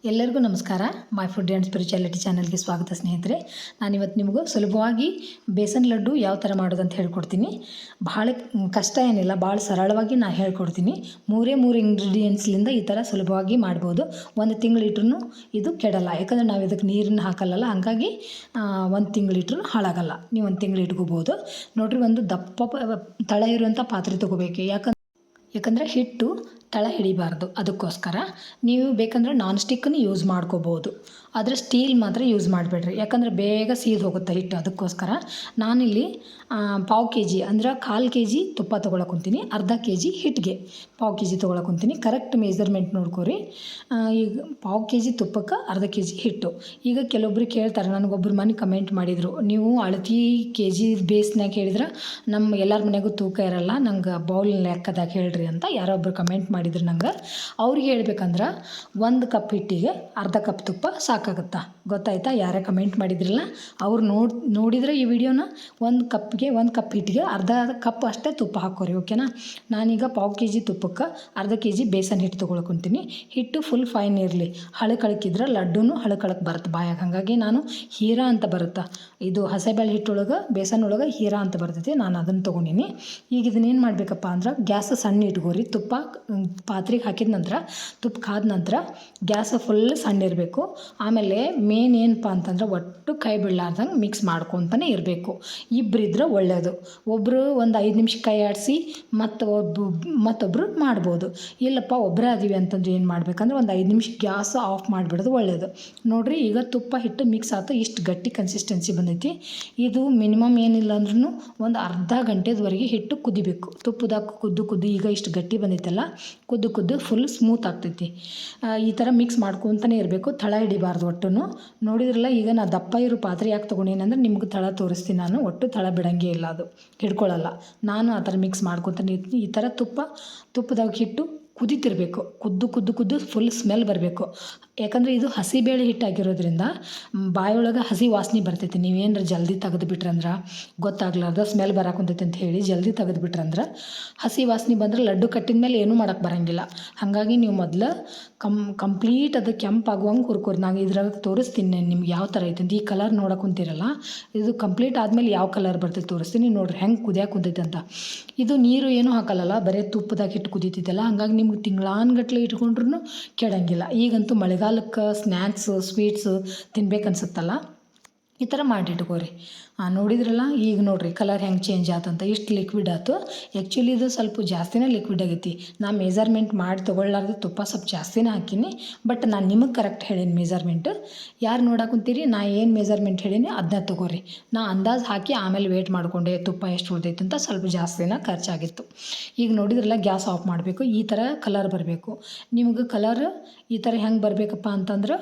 ಎಲ್ಲರಿಗೂ ನಮಸ್ಕಾರ. My food and spirituality ಚಾನಲ್ಗೆ ಸ್ವಾಗತ ಸ್ನೇಹಿತರೆ. ನಾನಿವತ್ತು ನಿಮಗೂ ಸುಲಭವಾಗಿ ಬೇಸನ್ ಲಡ್ಡು ಯಾವ ಥರ ಮಾಡೋದು ಅಂತ ಹೇಳ್ಕೊಡ್ತೀನಿ. ಭಾಳ ಕಷ್ಟ ಏನಿಲ್ಲ, ಭಾಳ ಸರಳವಾಗಿ ನಾನು ಹೇಳ್ಕೊಡ್ತೀನಿ. ಮೂರು ಇಂಗ್ರೀಡಿಯೆಂಟ್ಸ್ಲಿಂದ ಈ ಥರ ಸುಲಭವಾಗಿ ಮಾಡ್ಬೋದು. 1 ತಿಂಗಳಿಟ್ರೂ ಇದು ಕೆಡಲ್ಲ, ಯಾಕಂದರೆ ನಾವು ಇದಕ್ಕೆ ನೀರನ್ನು ಹಾಕಲ್ಲ. ಹಾಗಾಗಿ 1 ತಿಂಗಳಿಟ್ರೂ ಹಾಳಾಗಲ್ಲ. ನೀವು 1 ತಿಂಗಳು ಇಟ್ಕೋಬೋದು. ನೋಡಿರಿ, ಒಂದು ದಪ್ಪ ತಳ ಇರುವಂಥ ಪಾತ್ರೆ ತೊಗೋಬೇಕು. ಯಾಕಂದರೆ ಹಿಟ್ಟು ತಳ ಹಿಡಿಬಾರ್ದು. ಅದಕ್ಕೋಸ್ಕರ ನೀವು ಬೇಕಂದ್ರೆ ನಾನ್ ಸ್ಟಿಕ್ಕನ್ನು ಯೂಸ್ ಮಾಡ್ಕೋಬೋದು, ಆದರೆ ಸ್ಟೀಲ್ ಮಾತ್ರ ಯೂಸ್ ಮಾಡಬೇಡ್ರಿ, ಯಾಕಂದರೆ ಬೇಗ ಸೀದು ಹೋಗುತ್ತೆ ಹಿಟ್ಟು. ಅದಕ್ಕೋಸ್ಕರ ನಾನಿಲ್ಲಿ 1/4 kg ಅಂದ್ರೆ 1/4 kg ತುಪ್ಪ ತೊಗೊಳಕೊಂತೀನಿ. ಅರ್ಧ kg ಹಿಟ್ಟಿಗೆ 1/4 kg ತೊಗೊಳಕೊಂತೀನಿ. ಕರೆಕ್ಟ್ ಮೆಜರ್ಮೆಂಟ್ ನೋಡ್ಕೊರಿ. ಈಗ 1/4 kg ತುಪ್ಪಕ್ಕೆ ಅರ್ಧ kg ಹಿಟ್ಟು. ಈಗ ಕೆಲವೊಬ್ರು ಕೇಳ್ತಾರೆ, ನನಗೊಬ್ಬರು ಮನೆ ಕಮೆಂಟ್ ಮಾಡಿದರು, ನೀವು ಅಳತಿ kg ಬೇಸ್ನಾಗ ಹೇಳಿದ್ರೆ ನಮ್ಮ ಎಲ್ಲರ ಮನೆಗೂ ತೂಕ ಇರಲ್ಲ, ನಂಗೆ ಬೌಲ್ ಲೆಕ್ಕದಾಗ ಹೇಳ್ರಿ ಅಂತ ಯಾರೊಬ್ಬರು ಕಮೆಂಟ್ ಮಾಡಿದ್ರು ನಂಗೆ. ಅವ್ರಿಗೆ ಹೇಳ್ಬೇಕಂದ್ರೆ 1 ಕಪ್ ಹಿಟ್ಟಿಗೆ ಅರ್ಧ ಕಪ್ ತುಪ್ಪ ಸಾಕಾಗುತ್ತಾ? ಗೊತ್ತಾಯ್ತಾ? ಯಾರೇ ಕಮೆಂಟ್ ಮಾಡಿದ್ರಲ್ಲ ಅವ್ರು ನೋಡಿದರೆ ಈ ವಿಡಿಯೋನ 1 ಕಪ್ ಹಿಟ್ಟಿಗೆ ಅರ್ಧ ಕಪ್ ಅಷ್ಟೇ ತುಪ್ಪ ಹಾಕೋರಿ, ಓಕೆನಾ? ನಾನೀಗ 1/4 kg ತುಪ್ಪಕ್ಕೆ ಅರ್ಧ kg ಬೇಸನ್ ಹಿಟ್ಟು ತೊಗೊಳ್ಕೊತೀನಿ. ಹಿಟ್ಟು ಫುಲ್ ಫೈನ್ ಇರಲಿ, ಹಳಕಳಕ್ಕಿದ್ರೆ ಲಡ್ಡುನೂ ಹಳಕಳಕ್ಕೆ ಬರುತ್ತೆ ಬಾಯಾಗ. ಹಾಗಾಗಿ ನಾನು ಹೀರಾ ಅಂತ ಬರುತ್ತೆ, ಇದು ಹಸೆಬೇಳೆ ಹಿಟ್ಟೊಳಗೆ ಬೇಸನ್ ಒಳಗೆ ಹೀರಾ ಅಂತ ಬರ್ತೈತಿ, ನಾನು ಅದನ್ನು ತೊಗೊಂಡಿನಿ. ಈಗ ಇದನ್ನೇನು ಮಾಡಬೇಕಪ್ಪ ಅಂದ್ರೆ, ಗ್ಯಾಸ್ ಸಣ್ಣ ಇಟ್ಕೋರಿ. ತುಪ್ಪ ಪಾತ್ರೆಗೆ ಹಾಕಿದ ನಂತರ, ತುಪ್ಪ ಕಾದ ನಂತರ ಗ್ಯಾಸ್ ಫುಲ್ ಸಣ್ಣ ಇರಬೇಕು. ಆಮೇಲೆ ಮೇನ್ ಏನಪ್ಪ ಅಂತಂದ್ರೆ, ಒಟ್ಟು ಕೈ ಬಿಡಲಾರ್ದಂಗೆ ಮಿಕ್ಸ್ ಮಾಡ್ಕೊತಾನೆ ಇರಬೇಕು. ಇಬ್ಬರಿದ್ರೆ ಒಳ್ಳೆಯದು. ಒಬ್ಬರು ಒಂದು 5 ನಿಮಿಷ ಕೈ ಆಡಿಸಿ ಮತ್ತೊಬ್ಬರು ಮಾಡ್ಬೋದು. ಇಲ್ಲಪ್ಪ ಒಬ್ಬರೇ ಅದೀವಿ ಅಂತಂದ್ರೆ ಏನು ಮಾಡಬೇಕಂದ್ರೆ, ಒಂದು 5 ನಿಮಿಷ ಗ್ಯಾಸ್ ಆಫ್ ಮಾಡಿಬಿಡೋದು ಒಳ್ಳೆಯದು. ನೋಡಿರಿ, ಈಗ ತುಪ್ಪ ಹಿಟ್ಟು ಮಿಕ್ಸ್ ಆಯ್ತು, ಇಷ್ಟು ಗಟ್ಟಿ ಕನ್ಸಿಸ್ಟೆನ್ಸಿ ಬಂದೈತಿ. ಇದು ಮಿನಿಮಮ್ ಏನಿಲ್ಲ ಅಂದ್ರೂ ಒಂದು ಅರ್ಧ ಗಂಟೆದವರೆಗೆ ಹಿಟ್ಟು ಕುದಿಬೇಕು. ತುಪ್ಪದಾಗ ಕುದ್ದು ಈಗ ಇಷ್ಟು ಗಟ್ಟಿ ಬಂದೈತಲ್ಲ, ಕುದ್ದು ಫುಲ್ ಸ್ಮೂತ್ ಆಗ್ತೈತಿ. ಈ ಥರ ಮಿಕ್ಸ್ ಮಾಡ್ಕೊತಾನೆ ಇರಬೇಕು, ತಳ ಹಿಡಿಬಾರ್ದು ಒಟ್ಟು. ನೋಡಿದ್ರಲ್ಲ, ಈಗ ನಾನು ದಪ್ಪ ಇರೋ ಪಾತ್ರೆ ಯಾಕೆ ತೊಗೊಂಡೇನೆ ಅಂದರೆ, ನಿಮ್ಗೆ ತಳ ತೋರಿಸ್ತೀನಿ. ನಾನು ಒಟ್ಟು ತಳ ಬಿಡಂಗೆ ಇಲ್ಲ, ಅದು ಹಿಡ್ಕೊಳ್ಳಲ್ಲ. ನಾನು ಆ ಥರ ಮಿಕ್ಸ್ ಮಾಡ್ಕೊತಾನೆ ಇರ್ತೀನಿ. ಈ ಥರ ತುಪ್ಪದಾಗ ಹಿಟ್ಟು ಕುದಿತಿರ್ಬೇಕು. ಕುದ್ದು ಫುಲ್ ಸ್ಮೆಲ್ ಬರಬೇಕು. ಯಾಕಂದರೆ ಇದು ಹಸಿಬೇಳೆ ಹಿಟ್ಟಾಗಿರೋದ್ರಿಂದ ಬಾಯೊಳಗೆ ಹಸಿ ವಾಸನೆ ಬರ್ತೈತಿ. ನೀವೇನಾರ ಜಲ್ದಿ ತೆಗೆದುಬಿಟ್ರಂದ್ರೆ, ಗೊತ್ತಾಗ್ಲಾರ್ದ ಸ್ಮೆಲ್ ಬರಾಕೊಂತೈತಿ ಅಂತ ಹೇಳಿ ಜಲ್ದಿ ತೆಗೆದುಬಿಟ್ರಂದ್ರೆ, ಹಸಿ ವಾಸನೆ ಬಂದ್ರೆ ಲಡ್ಡು ಕಟ್ಟಿದ ಮೇಲೆ ಏನೂ ಮಾಡೋಕ್ಕೆ ಬರೋಂಗಿಲ್ಲ. ಹಾಗಾಗಿ ನೀವು ಮೊದಲು ಕಂಪ್ಲೀಟ್ ಅದು ಕೆಂಪಾಗುವಂಗೆ ಹುರ್ಕೋರಿ. ನಾನು ಇದ್ರಾಗ ತೋರಿಸ್ತೀನಿ ನಿಮ್ಗೆ ಯಾವ ಥರ ಐತೆ ಅಂತ. ಈ ಕಲರ್ ನೋಡೋಕೊಂತೀರಲ್ಲ, ಇದು ಕಂಪ್ಲೀಟ್ ಆದಮೇಲೆ ಯಾವ ಕಲರ್ ಬರ್ತೈತೆ ತೋರಿಸ್ತೀನಿ. ನೋಡಿರಿ ಹೆಂಗೆ ಕುದಿತೈತೆ ಅಂತ. ಇದು ನೀರು ಏನೂ ಹಾಕಲ್ಲ, ಬರೀ ತುಪ್ಪದಾಗ ಹಿಟ್ಟು ಕುದೀತಿದ್ದಲ್ಲ. ಹಾಗಾಗಿ ನಿಮ್ಗೆ ತಿಂಗಳಾನ್ಗಟ್ಲೆ ಇಟ್ಕೊಂಡ್ರೂ ಕೆಡಂಗಿಲ್ಲ. ಈಗಂತೂ ಮಳೆಗಾಲಕ್ಕೆ ಸ್ನ್ಯಾಕ್ಸು ಸ್ವೀಟ್ಸು ತಿನ್ಬೇಕನ್ಸುತ್ತಲ್ಲ, ಈ ಥರ ಮಾಡಿಟ್ಕೋರಿ. ನೋಡಿದ್ರಲ್ಲ, ಈಗ ನೋಡಿರಿ ಕಲರ್ ಹೆಂಗೆ ಚೇಂಜ್ ಆತಂತ. ಇಷ್ಟು ಲಿಕ್ವಿಡ್ ಆಯ್ತು. ಆ್ಯಕ್ಚುಲಿ ಇದು ಸ್ವಲ್ಪ ಜಾಸ್ತಿನೇ ಲಿಕ್ವಿಡ್ ಆಗೈತಿ. ನಾನು ಮೆಜರ್ಮೆಂಟ್ ಮಾಡಿ ತೊಗೊಳ್ಳಾರ್ದು ತುಪ್ಪ ಸ್ವಲ್ಪ ಜಾಸ್ತಿನೇ ಹಾಕೀನಿ. ಬಟ್ ನಾನು ನಿಮಗೆ ಕರೆಕ್ಟ್ ಹೇಳೀನಿ ಮೆಜರ್ಮೆಂಟ್. ಯಾರು ನೋಡಾಕೊಂತೀರಿ, ನಾ ಏನು ಮೆಜರ್ಮೆಂಟ್ ಹೇಳೀನಿ ಅದನ್ನ ತೊಗೋರಿ. ನಾ ಅಂದಾಜು ಹಾಕಿ ಆಮೇಲೆ ವೇಟ್ ಮಾಡಿಕೊಂಡೆ ತುಪ್ಪ ಎಷ್ಟು ಉಳ್ದೈತೆ ಅಂತ. ಸ್ವಲ್ಪ ಜಾಸ್ತಿನೇ ಖರ್ಚಾಗಿತ್ತು. ಈಗ ನೋಡಿದ್ರಲ್ಲ, ಗ್ಯಾಸ್ ಆಫ್ ಮಾಡಬೇಕು. ಈ ಥರ ಕಲರ್ ಬರಬೇಕು. ನಿಮ್ಗೆ ಕಲರ್ ಈ ಥರ ಹೆಂಗೆ ಬರಬೇಕಪ್ಪ ಅಂತಂದ್ರೆ,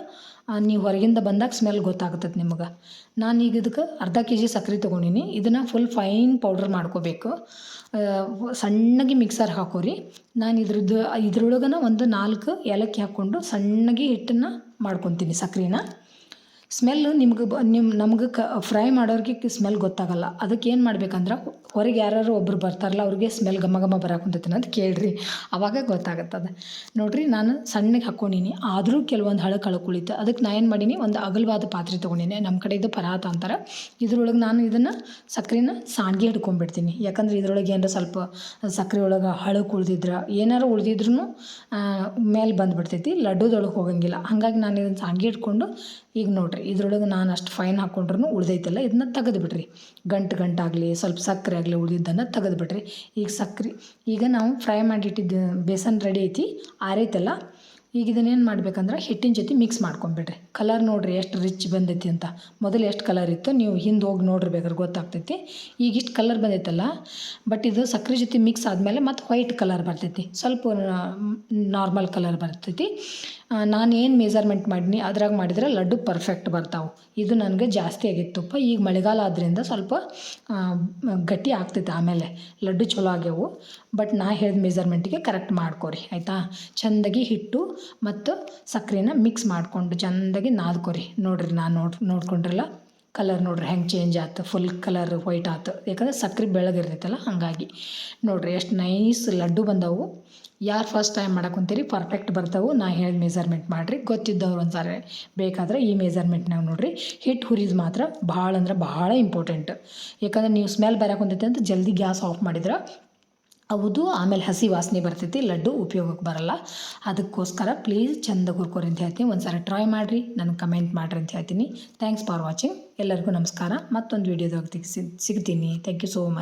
ನೀವು ಹೊರಗಿಂದ ಬಂದಾಗ ಸ್ಮೆಲ್ ಗೊತ್ತಾಗ್ತದೆ ನಿಮ್ಗೆ. ನಾನೀಗ ಇದಕ್ಕೆ ಅರ್ಧ kg ಸಕ್ಕರೆ ತೊಗೊಂಡಿನಿ. ಇದನ್ನು ಫುಲ್ ಫೈನ್ ಪೌಡ್ರ್ ಮಾಡ್ಕೋಬೇಕು. ಸಣ್ಣಗೆ ಮಿಕ್ಸರ್ ಹಾಕೋರಿ. ನಾನು ಇದ್ರೊಳಗನ ಒಂದು 4 ಏಲಕ್ಕಿ ಹಾಕ್ಕೊಂಡು ಸಣ್ಣಗೆ ಹಿಟ್ಟನ್ನು ಮಾಡ್ಕೊತೀನಿ, ಸಕ್ಕರೆನ. ಸ್ಮೆಲ್ಲು ನಮ್ಗೆ ಫ್ರೈ ಮಾಡೋರಿಗೆ ಸ್ಮೆಲ್ ಗೊತ್ತಾಗಲ್ಲ. ಅದಕ್ಕೆ ಏನು ಮಾಡ್ಬೇಕಂದ್ರೆ, ಹೊರಗೆ ಯಾರು ಒಬ್ಬರು ಬರ್ತಾರಲ್ಲ, ಅವ್ರಿಗೆ ಸ್ಮೆಲ್ ಘಮ ಬರಾಕೊಂತೈತೆ ಅಂತ ಕೇಳ್ರಿ, ಆವಾಗ ಗೊತ್ತಾಗತ್ತದ. ನೋಡಿರಿ, ನಾನು ಸಣ್ಣಗೆ ಹಾಕ್ಕೊಂಡೀನಿ, ಆದರೂ ಕೆಲವೊಂದು ಹಳಕುಳಿತು. ಅದಕ್ಕೆ ನಾನು ಏನು ಮಾಡೀನಿ, ಒಂದು ಅಗಲವಾದ ಪಾತ್ರೆ ತೊಗೊಂಡಿನಿ. ನಮ್ಮ ಕಡೆ ಇದು ಪರಾತ ಅಂತಾರೆ. ಇದ್ರೊಳಗೆ ನಾನು ಇದನ್ನು ಸಕ್ಕರೆನ ಸಾಣಿಗೆ ಹಿಡ್ಕೊಂಡ್ಬಿಡ್ತೀನಿ. ಯಾಕಂದ್ರೆ ಇದ್ರೊಳಗೆ ಏನಾರ ಸ್ವಲ್ಪ ಸಕ್ಕರೆ ಒಳಗೆ ಹಳಕು ಉಳ್ದಿದ್ರೆ, ಏನಾರು ಉಳ್ದಿದ್ರೂ ಮೇಲೆ ಬಂದುಬಿಡ್ತೈತಿ, ಲಡ್ಡುದೊಳಗೆ ಹೋಗಂಗಿಲ್ಲ. ಹಾಗಾಗಿ ನಾನು ಇದನ್ನು ಸಾಣಿಗೆ ಹಿಡ್ಕೊಂಡು, ಈಗ ನೋಡಿರಿ ಇದ್ರೊಳಗೆ ನಾನು ಅಷ್ಟು ಫೈನ್ ಹಾಕ್ಕೊಂಡ್ರೂ ಉಳ್ದೈತಲ್ಲ, ಇದನ್ನ ತೆಗೆದುಬಿಡ್ರಿ. ಗಂಟಾಗಲಿ ಸ್ವಲ್ಪ ಸಕ್ಕರೆ ಆಗಲಿ ಉಳಿದಿದ್ದನ್ನು ತೆಗೆದುಬಿಡ್ರಿ. ಈಗ ನಾವು ಫ್ರೈ ಮಾಡಿಟ್ಟಿದ್ದು ಬೇಸನ್ ರೆಡಿ ಐತಿ, ಆರೈತಲ್ಲ. ಈಗ ಇದನ್ನೇನು ಮಾಡ್ಬೇಕಂದ್ರೆ, ಹಿಟ್ಟಿನ ಜೊತೆ ಮಿಕ್ಸ್ ಮಾಡ್ಕೊಂಬಿಡ್ರಿ. ಕಲರ್ ನೋಡಿರಿ ಎಷ್ಟು ರಿಚ್ ಬಂದೈತಿ ಅಂತ. ಮೊದಲು ಎಷ್ಟು ಕಲರ್ ಇತ್ತು ನೀವು ಹಿಂದೆ ಹೋಗಿ ನೋಡ್ರಿ, ಬೇಕಾದ್ರೆ ಗೊತ್ತಾಗ್ತೈತಿ. ಈಗ ಇಷ್ಟು ಕಲರ್ ಬಂದೈತಲ್ಲ, ಬಟ್ ಇದು ಸಕ್ಕರೆ ಜೊತೆ ಮಿಕ್ಸ್ ಆದಮೇಲೆ ಮತ್ತು ವೈಟ್ ಕಲರ್ ಬರ್ತೈತಿ, ಸ್ವಲ್ಪ ನಾರ್ಮಲ್ ಕಲರ್ ಬರ್ತೈತಿ. ನಾನು ಏನು ಮೆಜರ್ಮೆಂಟ್ ಮಾಡೀನಿ ಅದ್ರಾಗ ಮಾಡಿದರೆ ಲಡ್ಡು ಪರ್ಫೆಕ್ಟ್ ಬರ್ತಾವೆ. ಇದು ನನಗೆ ಜಾಸ್ತಿ ಆಗಿತ್ತು ತುಪ್ಪ. ಈಗ ಮಳೆಗಾಲ ಆದ್ದರಿಂದ ಸ್ವಲ್ಪ ಗಟ್ಟಿ ಆಗ್ತೈತೆ, ಆಮೇಲೆ ಲಡ್ಡು ಚಲೋ ಆಗ್ಯಾವು. ಬಟ್ ನಾ ಹೇಳಿದ ಮೆಜರ್ಮೆಂಟಿಗೆ ಕರೆಕ್ಟ್ ಮಾಡ್ಕೊರಿ, ಆಯಿತಾ? ಚೆಂದಾಗಿ ಹಿಟ್ಟು ಮತ್ತು ಸಕ್ಕರೆನ ಮಿಕ್ಸ್ ಮಾಡಿಕೊಂಡು ಚೆಂದಾಗಿ ನಾದ್ಕೊರಿ. ನೋಡಿರಿ, ನಾನು ನೋಡ್ಕೊಂಡ್ರಲ್ಲ, ಕಲರ್ ನೋಡ್ರಿ ಹೆಂಗೆ ಚೇಂಜ್ ಆಯ್ತು, ಫುಲ್ ಕಲರ್ ವೈಟ್ ಆಯ್ತು. ಯಾಕಂದರೆ ಸಕ್ಕರೆ ಬೆಳ್ಳಗಿರ್ತೈತಲ್ಲ, ಹಾಗಾಗಿ ನೋಡಿರಿ ಎಷ್ಟು ನೈಸ್ ಲಡ್ಡು ಬಂದವು. ಯಾರು ಫಸ್ಟ್ ಟೈಮ್ ಮಾಡಕ್ಕೆ ಪರ್ಫೆಕ್ಟ್ ಬರ್ತಾವೆ. ನಾ ಹೇಳಿದ ಮೆಜರ್ಮೆಂಟ್ ಮಾಡಿರಿ. ಗೊತ್ತಿದ್ದವ್ರು ಒಂದು ಸಾರಿ ಬೇಕಾದ್ರೆ ಈ ಮೆಜರ್ಮೆಂಟ್ನಾಗ ನೋಡಿರಿ. ಹಿಟ್ಟು ಹುರಿದು ಮಾತ್ರ ಭಾಳ ಅಂದ್ರೆ ಭಾಳ ಇಂಪಾರ್ಟೆಂಟ್. ಯಾಕಂದ್ರೆ ನೀವು ಸ್ಮೆಲ್ ಬರಕ್ಕೆ ಕುಂತೈತೆ ಅಂತ ಜಲ್ದಿ ಗ್ಯಾಸ್ ಆಫ್ ಮಾಡಿದ್ರೆ ಹೌದು, ಆಮೇಲೆ ಹಸಿ ವಾಸನೆ ಬರ್ತೈತಿ, ಲಡ್ಡು ಉಪಯೋಗಕ್ಕೆ ಬರಲ್ಲ. ಅದಕ್ಕೋಸ್ಕರ ಪ್ಲೀಸ್ ಚಂದ ಹುರ್ಕೋರಿ ಅಂತ ಹೇಳ್ತೀನಿ. ಒಂದು ಸಾರಿ ಟ್ರೈ ಮಾಡಿರಿ, ನನಗೆ ಕಮೆಂಟ್ ಮಾಡಿರಿ ಅಂತ ಹೇಳ್ತೀನಿ. Thanks for watching. ಎಲ್ಲರಿಗೂ ನಮಸ್ಕಾರ. ಮತ್ತೊಂದು ವೀಡಿಯೋದಾಗ ಸಿಗ್ತೀನಿ. Thank you so much.